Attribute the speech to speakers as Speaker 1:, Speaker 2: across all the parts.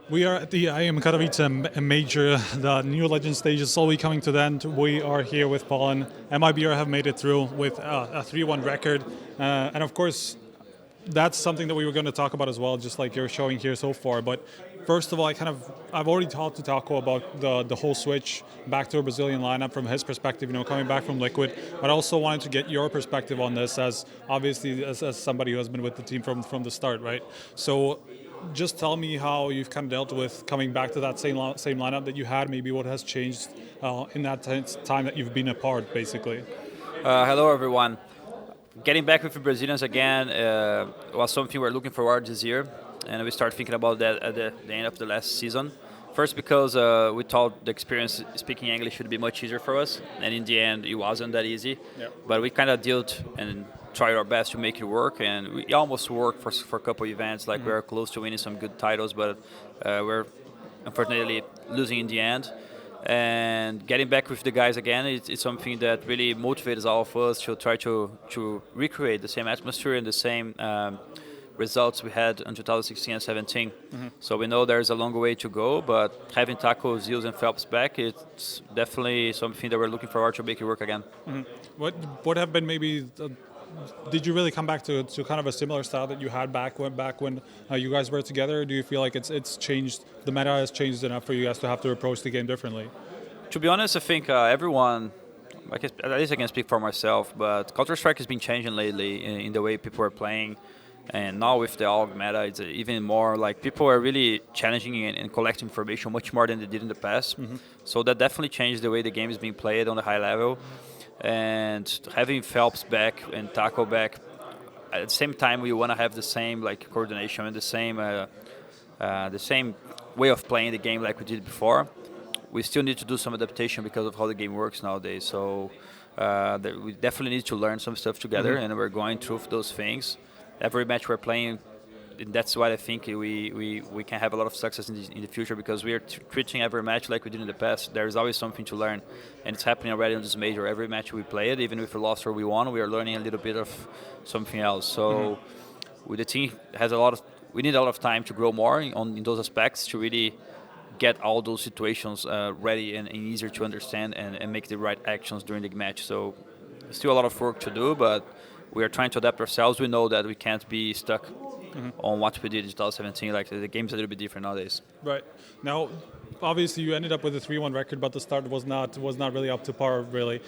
Speaker 1: We are at the IM Katowice major. The New Legend stage is slowly coming to the end. We are here with FalleN. MIBR have made it through with a 3-1 record. And of course, that's something that we were going to talk about as well, just like you're showing here so far. But first of all, I've already talked to Taco about the whole switch back to a Brazilian lineup from his perspective, coming back from Liquid. But I also wanted to get your perspective on this as obviously as somebody who has been with the team from the start, right? So just tell me how you've kind of dealt with coming back to that same lineup that you had, maybe what has changed in that time that you've been apart, basically.
Speaker 2: Hello, everyone. Getting back with the Brazilians again was something we're looking forward this year, and we started thinking about that at the end of the last season. First, because we thought the experience speaking English should be much easier for us, and in the end, it wasn't that easy.
Speaker 1: Yep.
Speaker 2: But we kind of dealt and tried our best to make it work, and we almost worked for a couple events. Like we were close to winning some good titles, but we're unfortunately losing in the end. And getting back with the guys again, it's something that really motivates all of us to try to recreate the same atmosphere and the same results we had in 2016 and 17. So we know there's a long way to go, but having Taco, Zils, and Phelps back, it's definitely something that we're looking forward to make it work again.
Speaker 1: What have been maybe? Did you really come back to kind of a similar style that you had back when you guys were together? Or do you feel like it's changed? The meta has changed enough for you guys to have to approach the game differently?
Speaker 2: To be honest, I think everyone, at least I can speak for myself, but Counter-Strike has been changing lately in the way people are playing. And now with the Augen meta, it's even more like people are really challenging and collecting information much more than they did in the past. So that definitely changed the way the game is being played on the high level. And having Phelps back and Taco back, at the same time we want to have the same like coordination and the same way of playing the game like we did before. We still need to do some adaptation because of how the game works nowadays. So we definitely need to learn some stuff together, and we're going through those things. Every match we're playing, that's why I think we can have a lot of success in the future, because we are treating every match like we did in the past. There's always something to learn, and it's happening already on this major. Every match we play it, even if we lost or we won, we are learning a little bit of something else. So the team has we need a lot of time to grow more in those aspects to really get all those situations ready and easier to understand and make the right actions during the match. So still a lot of work to do, but we are trying to adapt ourselves. We know that we can't be stuck on what we did in 2017. Like the game's a little bit different nowadays.
Speaker 1: Right. Now, obviously, you ended up with a 3-1 record, but the start was not really up to par, really.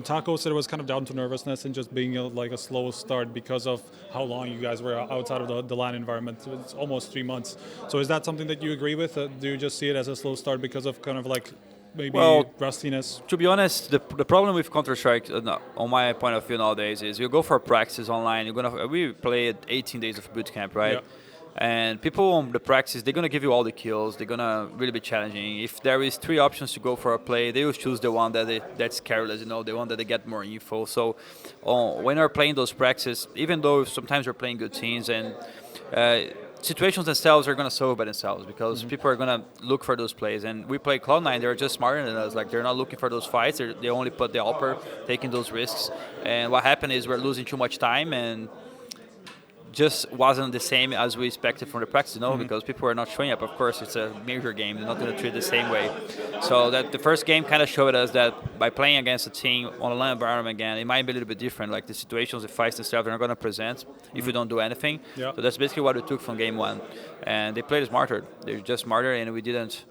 Speaker 1: Taco said it was kind of down to nervousness and just being a slow start because of how long you guys were outside of the LAN environment. It's almost 3 months. So is that something that you agree with? Do you just see it as a slow start because of kind of like maybe rustiness?
Speaker 2: To be honest, the problem with Counter-Strike, on my point of view nowadays, is you go for practice online. We played 18 days of boot camp, right?
Speaker 1: Yeah.
Speaker 2: And people on the practice, they're gonna give you all the kills. They're gonna really be challenging. If there is 3 options to go for a play, they will choose the one that's careless, the one that they get more info. So when we're playing those practices, even though sometimes we're playing good teams and situations themselves are going to solve by themselves, because people are going to look for those plays. And we play Cloud9, they're just smarter than us. Like, they're not looking for those fights. They only put the upper, taking those risks. And what happened is we're losing too much time, and just wasn't the same as we expected from the practice, because people are not showing up. Of course, it's a major game. They're not going to treat it the same way. So that the first game kind of showed us that by playing against a team on a LAN environment again, it might be a little bit different. Like the situations, the fights themselves, they're not going to present if we don't do anything.
Speaker 1: Yeah.
Speaker 2: So that's basically what we took from game 1. And they played smarter. They're just smarter, and we didn't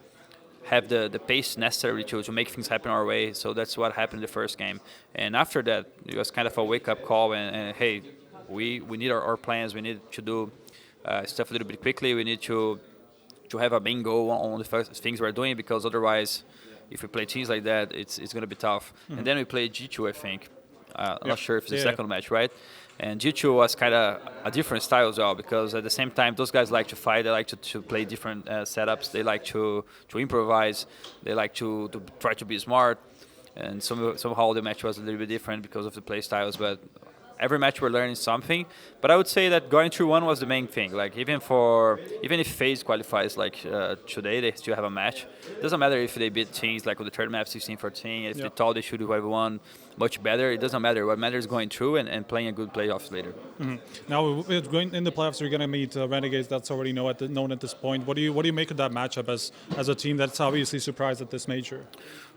Speaker 2: have the pace necessary to make things happen our way. So that's what happened in the first game. And after that, it was kind of a wake-up call, and hey, we need our plans. We need to do stuff a little bit quickly. We need to have a main goal on the first things we're doing, because otherwise, if we play teams like that, it's going to be tough. And then we played G2, I think. I'm not sure if it's the second match, right? And G2 was kind of a different style as well, because at the same time, those guys like to fight. They like to play different setups. They like to improvise. They like to try to be smart. And somehow the match was a little bit different because of the play styles, but every match we're learning something. But I would say that going through one was the main thing. Like even if FaZe qualifies like today, they still have a match. It doesn't matter if they beat teams like with the third map 16-14. If they thought they should have won much better, it doesn't matter. What matters is going through and playing a good playoffs later.
Speaker 1: Now, going in the playoffs, you're going to meet Renegades. That's already known at this point. What do you make of that matchup as a team that's obviously surprised at this major?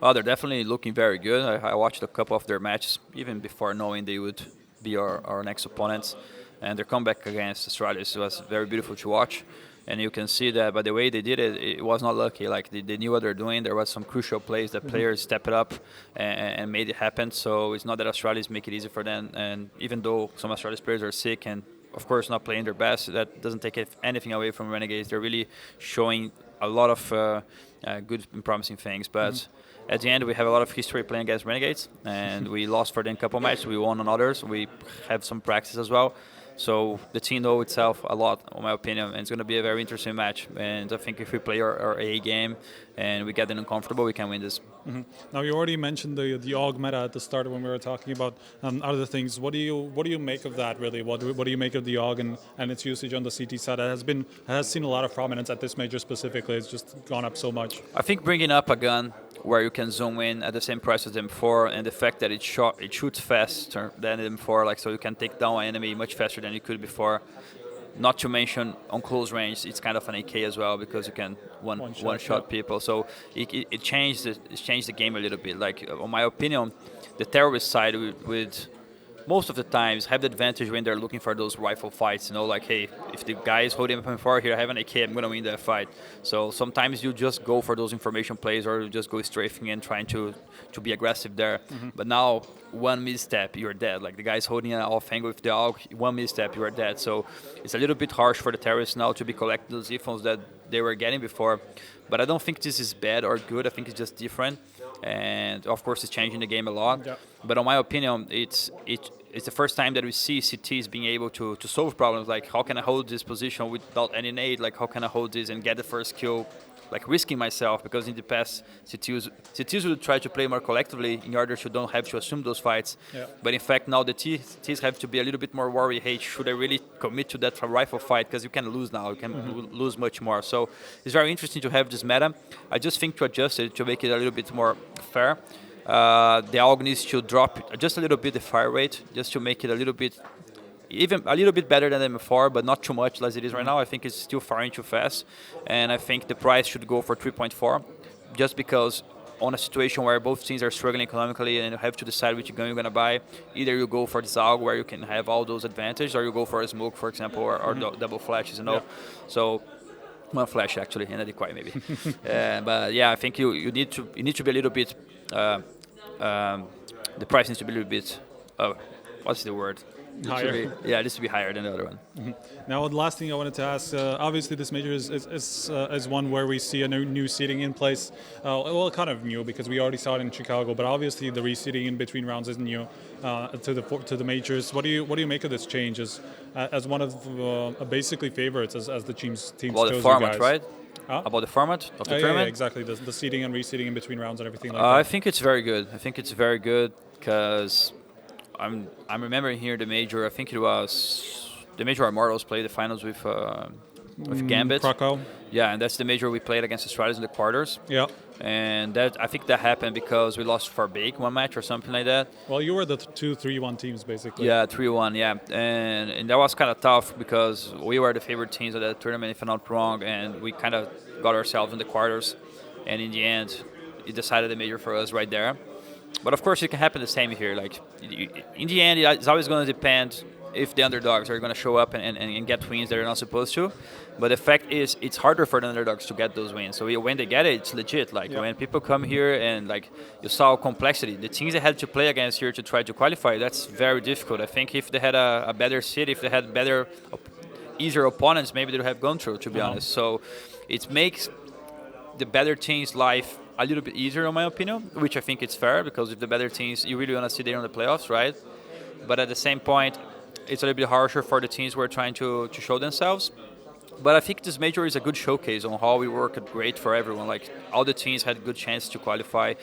Speaker 2: Well, they're definitely looking very good. I watched a couple of their matches even before knowing they would be our next opponents, and their comeback against Astralis was very beautiful to watch. And you can see that by the way they did it, it was not lucky. Like they knew what they're doing. There was some crucial plays that players stepped up and made it happen. So it's not that Astralis make it easy for them. And even though some Astralis players are sick and of course not playing their best, that doesn't take anything away from Renegades. They're really showing a lot of good and promising things. But at the end, we have a lot of history playing against Renegades, and we lost for them a couple matches. We won on others. We have some practice as well. So the team knows itself a lot, in my opinion, and it's going to be a very interesting match. And I think if we play our A game and we get them uncomfortable, we can win this.
Speaker 1: Now you already mentioned the Augen meta at the start when we were talking about other things. What do you make of that really? What do you make of the Augen and its usage on the CT side? It has seen a lot of prominence at this major specifically. It's just gone up so much.
Speaker 2: I think bringing up a gun where you can zoom in at the same price as the M4, and the fact that it shoots faster than the M4, like so you can take down an enemy much faster than you could before. Not to mention on close range, it's kind of an AK as well because you can one shot people. So it changed the game a little bit. Like in my opinion, the terrorist side with most of the times have the advantage when they're looking for those rifle fights. Like hey, if the guy is holding up M4 here, I have an AK, I'm gonna win that fight. So sometimes you just go for those information plays or you just go strafing and trying to be aggressive there. But now one misstep, you're dead. Like the guy's holding an off angle with the AUG, one misstep, you are dead. So it's a little bit harsh for the terrorists now to be collecting those infos that they were getting before. But I don't think this is bad or good. I think it's just different. And of course, it's changing the game a lot. Yeah. But in my opinion, it's the first time that we see CTs being able to solve problems. Like, how can I hold this position without any nade? Like, how can I hold this and get the first kill? Like, risking myself, because in the past, CTs would try to play more collectively in order to don't have to assume those fights. Yeah. But in fact, now the Ts have to be a little bit more worried. Hey, should I really commit to that rifle fight? Because you can lose now. You can lose much more. So it's very interesting to have this meta. I just think to adjust it, to make it a little bit more fair. The AUG needs to drop just a little bit the fire rate, just to make it a little bit better than M4, but not too much as it is right now. I think it's still firing too fast, and I think the price should go for 3.4, just because on a situation where both teams are struggling economically and you have to decide which gun you're going to buy, either you go for this AUG where you can have all those advantages, or you go for a smoke, for example, or double flashes, Yeah. So one flash actually, and a decoy maybe. But yeah, I think you need to be a little bit. The price needs to be a little bit. What's the word?
Speaker 1: Higher.
Speaker 2: It needs to be higher than the other one.
Speaker 1: Now, the last thing I wanted to ask, obviously this major is one where we see a new seating in place. Well, kind of new because we already saw it in Chicago, but obviously the reseeding in between rounds isn't new to the majors. What do you make of this change as one of basically favorites as the teams
Speaker 2: well,
Speaker 1: chose
Speaker 2: the format,
Speaker 1: you guys?
Speaker 2: Right?
Speaker 1: Huh?
Speaker 2: About the format of the tournament?
Speaker 1: Yeah, exactly. The seeding and reseeding in between rounds and everything like that.
Speaker 2: I think it's very good. Because I'm remembering here the major. I think it was the major Immortals played the finals with Gambit.
Speaker 1: Krakow.
Speaker 2: Yeah, and that's the major we played against Australis in the quarters.
Speaker 1: Yeah.
Speaker 2: And I think that happened because we lost for Bake one match or something like that.
Speaker 1: Well, you were the 2-3-1 teams basically.
Speaker 2: Yeah, 3-1. Yeah, and that was kind of tough because we were the favorite teams of that tournament, if I'm not wrong, and we kind of got ourselves in the quarters. And in the end, it decided the major for us right there. But of course, it can happen the same here. Like in the end, it's always going to depend if the underdogs are going to show up and get wins that they're not supposed to. But the fact is, it's harder for the underdogs to get those wins. So when they get it, it's legit. Like when people come here and like you saw complexity, the teams they had to play against here to try to qualify, that's very difficult. I think if they had a better seed, if they had better, easier opponents, maybe they would have gone through, to be honest. So it makes the better teams' life a little bit easier, in my opinion, which I think it's fair, because if the better teams, you really want to see them in the playoffs, right? But at the same point, it's a little bit harsher for the teams who are trying to show themselves. But I think this major is a good showcase on how we worked great for everyone. Like all the teams had good chance to qualify.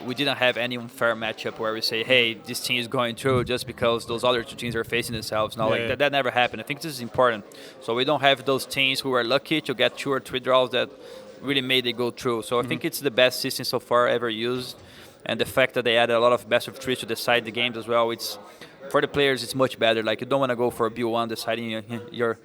Speaker 2: We didn't have any unfair matchup where we say, "Hey, this team is going through just because those other two teams are facing themselves." No, like that never happened. I think this is important. So we don't have those teams who were lucky to get 2 or 3 draws that really made it go through. So I think it's the best system so far ever used, and the fact that they added a lot of best of 3 to decide the games as well. It's for the players, it's much better. Like you don't want to go for a B1 deciding your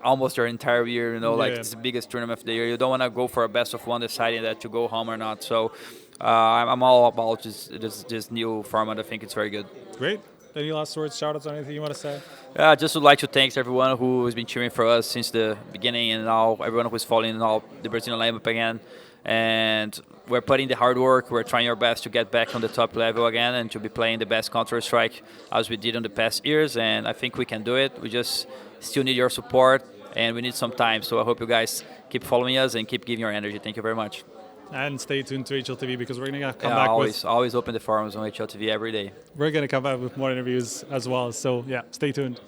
Speaker 2: almost your entire year, like it's the biggest tournament of the year. You don't want to go for a best of 1 deciding that to go home or not. So I'm all about this new format. I think it's very good.
Speaker 1: Great. Any last words, shout-outs, or anything you want to say?
Speaker 2: Just would like to thank everyone who has been cheering for us since the beginning, and now everyone who's following now the Brazilian lineup again. And we're putting the hard work. We're trying our best to get back on the top level again and to be playing the best Counter-Strike as we did in the past years. And I think we can do it. We just still need your support, and we need some time. So I hope you guys keep following us and keep giving your energy. Thank you very much.
Speaker 1: And stay tuned to HLTV because we're going to come back
Speaker 2: always open the forums on HLTV every day.
Speaker 1: We're going to come back with more interviews as well. So yeah, stay tuned.